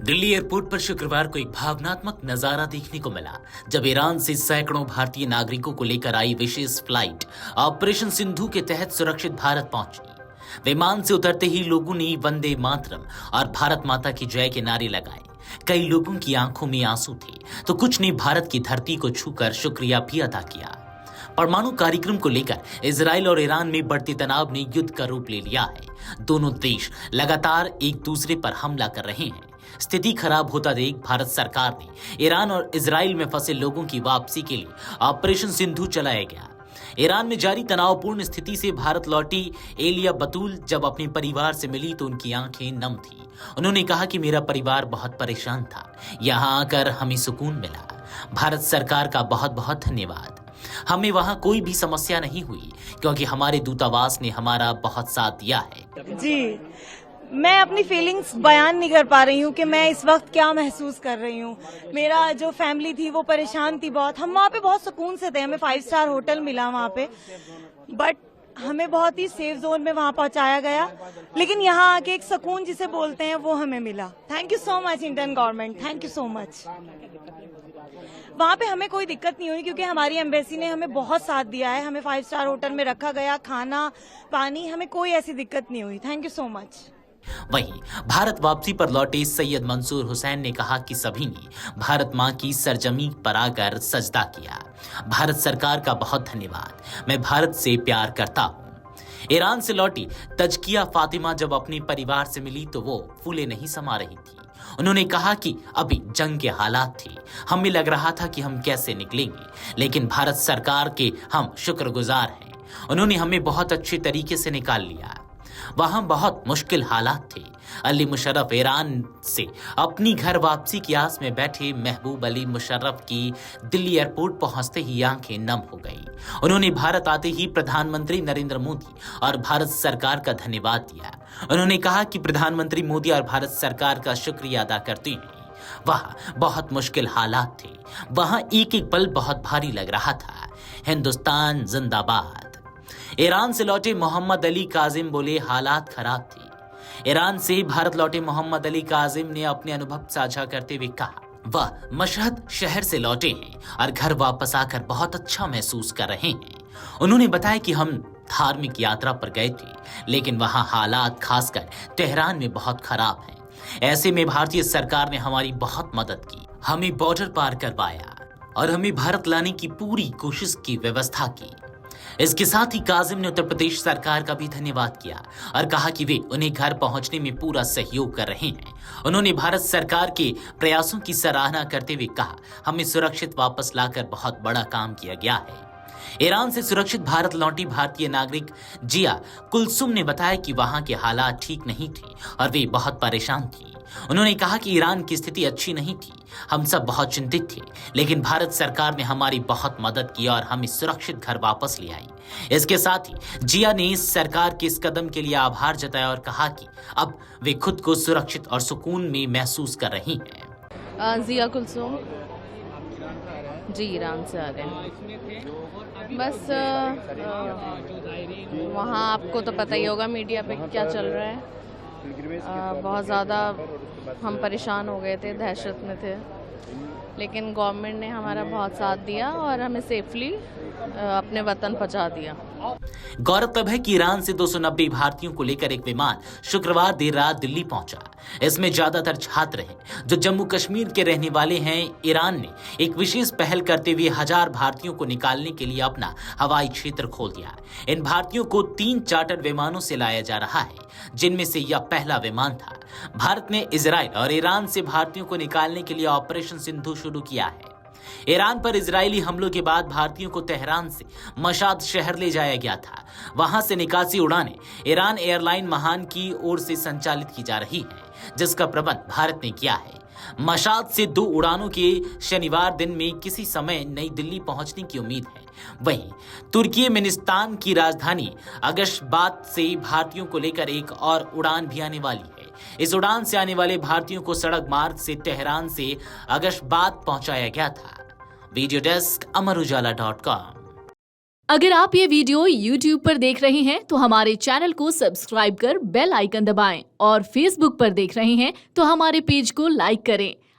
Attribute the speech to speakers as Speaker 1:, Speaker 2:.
Speaker 1: Delhi airport पर शुक्रवार को एक भावनात्मक नजारा देखने को मिला जब ईरान से सैकड़ों भारतीय नागरिकों को लेकर आई विशेष फ्लाइट ऑपरेशन सिंधु के तहत सुरक्षित भारत पहुंची। विमान से उतरते ही लोगों ने वंदे मातरम और भारत माता की जय के नारे लगाए। कई लोगों की आंखों में आंसू थे तो कुछ ने भारत की धरती को छूकर शुक्रिया भी अदा किया। परमाणु कार्यक्रम को लेकर इजराइल और ईरान में बढ़ते तनाव ने युद्ध का रूप ले लिया है। दोनों देश लगातार एक दूसरे पर हमला कर रहे हैं। स्थिति खराब होता देख भारत सरकार ने ईरान और इजराइल में फंसे लोगों की वापसी के लिए ऑपरेशन सिंधु चलाया गया। ईरान में जारी तनावपूर्ण स्थिति से भारत लौटी एलिया बतूल जब अपने परिवार से मिली तो उनकी आंखें नम थी। उन्होंने कहा कि मेरा परिवार बहुत परेशान था, यहाँ आकर हमें सुकून मिला। भारत सरकार का बहुत बहुत धन्यवाद। हमें वहाँ कोई भी समस्या नहीं हुई क्योंकि हमारे दूतावास ने हमारा बहुत साथ दिया है।
Speaker 2: जी, मैं अपनी फीलिंग्स बयान नहीं कर पा रही हूँ कि मैं इस वक्त क्या महसूस कर रही हूँ। मेरा जो फैमिली थी वो परेशान थी बहुत। हम वहाँ पे बहुत सुकून से थे, हमें 5 स्टार होटल मिला वहाँ पे, बट हमें बहुत ही सेफ जोन में वहाँ पहुँचाया गया। लेकिन यहाँ आके एक सुकून जिसे बोलते हैं वो हमें मिला। Thank you so much Indian government, thank you so much. वहाँ पे हमें कोई दिक्कत नहीं हुई क्योंकि हमारी एम्बेसी ने हमें बहुत साथ दिया है। हमें 5 स्टार होटल में रखा गया, खाना पानी, हमें कोई ऐसी दिक्कत नहीं हुई। Thank you so much.
Speaker 1: वहीं भारत वापसी पर लौटे सैयद मंसूर हुसैन ने कहा कि सभी ने भारत मां की सरजमी पर आकर सजदा किया। भारत सरकार का बहुत धन्यवाद। मैं भारत से प्यार करता हूं। ईरान से लौटी तजकिया फातिमा जब अपने परिवार से मिली तो वो फूले नहीं समा रही थी। उन्होंने कहा कि अभी जंग के हालात थे, हमें लग रहा था कि हम कैसे निकलेंगे, लेकिन भारत सरकार के हम शुक्रगुजार हैं। उन्होंने हमें बहुत अच्छे तरीके से निकाल लिया। वहां बहुत मुश्किल हालात थे। अली मुशर्रफ ईरान से अपनी घर वापसी की आस में बैठे महबूब अली मुशर्रफ की दिल्ली एयरपोर्ट पहुंचते ही आंखें नम हो गई। उन्होंने भारत आते ही प्रधानमंत्री नरेंद्र मोदी और भारत सरकार का धन्यवाद दिया। उन्होंने कहा कि प्रधानमंत्री मोदी और भारत सरकार का शुक्रिया अदा करते हैं। वहां बहुत मुश्किल हालात थे, वहां एक एक पल बहुत भारी लग रहा था। हिंदुस्तान जिंदाबाद। ईरान से लौटे मोहम्मद अली काजिम बोले हालात खराब थे। ईरान से भारत लौटे मोहम्मद अली काजिम ने अपने अनुभव साझा करते हुए कहा वह मशहद शहर से लौटे हैं और घर वापस आकर बहुत अच्छा महसूस कर रहे हैं। उन्होंने बताया कि हम धार्मिक यात्रा पर गए थे लेकिन वहां हालात खासकर तेहरान में बहुत खराब हैं। ऐसे में भारतीय सरकार ने हमारी बहुत मदद की, हमें बॉर्डर पार करवाया और हमें भारत लाने की पूरी कोशिश की व्यवस्था की। इसके साथ ही काजिम ने उत्तर प्रदेश सरकार का भी धन्यवाद किया और कहा कि वे उन्हें घर पहुंचने में पूरा सहयोग कर रहे हैं। उन्होंने भारत सरकार के प्रयासों की सराहना करते हुए कहा हमें सुरक्षित वापस लाकर बहुत बड़ा काम किया गया है। ईरान से सुरक्षित भारत लौटी भारतीय नागरिक जिया कुलसुम ने बताया कि वहां के हालात ठीक नहीं थे और वे बहुत परेशान थी। उन्होंने कहा कि ईरान की स्थिति अच्छी नहीं थी, हम सब बहुत चिंतित थे, लेकिन भारत सरकार ने हमारी बहुत मदद की और हमें सुरक्षित घर वापस ले आई। इसके साथ ही जिया ने सरकार के इस कदम के लिए आभार जताया और कहा कि अब वे खुद को सुरक्षित और सुकून में महसूस कर रही हैं।
Speaker 3: जिया कुलसुम जी, ईरान से आ रहे हैं। बस वहाँ आपको तो पता ही होगा मीडिया पे क्या चल रहा है। बहुत ज़्यादा हम परेशान हो गए थे, दहशत में थे, लेकिन गवर्नमेंट ने हमारा बहुत साथ दिया और हमें सेफली अपने वतन पहुंचा दिया।
Speaker 1: गौरतलब है कि ईरान से 290 भारतीयों को लेकर एक विमान शुक्रवार देर रात दिल्ली पहुंचा। इसमें ज्यादातर छात्र हैं जो जम्मू कश्मीर के रहने वाले हैं। ईरान ने एक विशेष पहल करते हुए 1000 भारतीयों को निकालने के लिए अपना हवाई क्षेत्र खोल दिया। इन भारतीयों को 3 चार्टर विमानों से लाया जा रहा है, जिनमें से यह पहला विमान था। भारत ने इजराइल और ईरान से भारतीयों को निकालने के लिए ऑपरेशन सिंधु शुरू किया है। ईरान पर इजरायली हमलों के बाद भारतीयों को तेहरान से मशाद शहर ले जाया गया था। वहां से निकासी उड़ानें ईरान एयरलाइन महान की ओर से संचालित की जा रही हैं, जिसका प्रबंध भारत ने किया है। मशाद से 2 उड़ानों के शनिवार दिन में किसी समय नई दिल्ली पहुंचने की उम्मीद है। वहीं तुर्कमेनिस्तान की राजधानी अशगाबाद से भारतीयों को लेकर एक और उड़ान भी आने वाली है। इस उड़ान से आने वाले भारतीयों को सड़क मार्ग से तेहरान से अशगाबाद पहुंचाया गया था। वीडियो डेस्क अमर उजाला.com।
Speaker 4: अगर आप ये वीडियो YouTube पर देख रहे हैं तो हमारे चैनल को सब्सक्राइब कर बेल आइकन दबाएं और Facebook पर देख रहे हैं तो हमारे पेज को लाइक करें।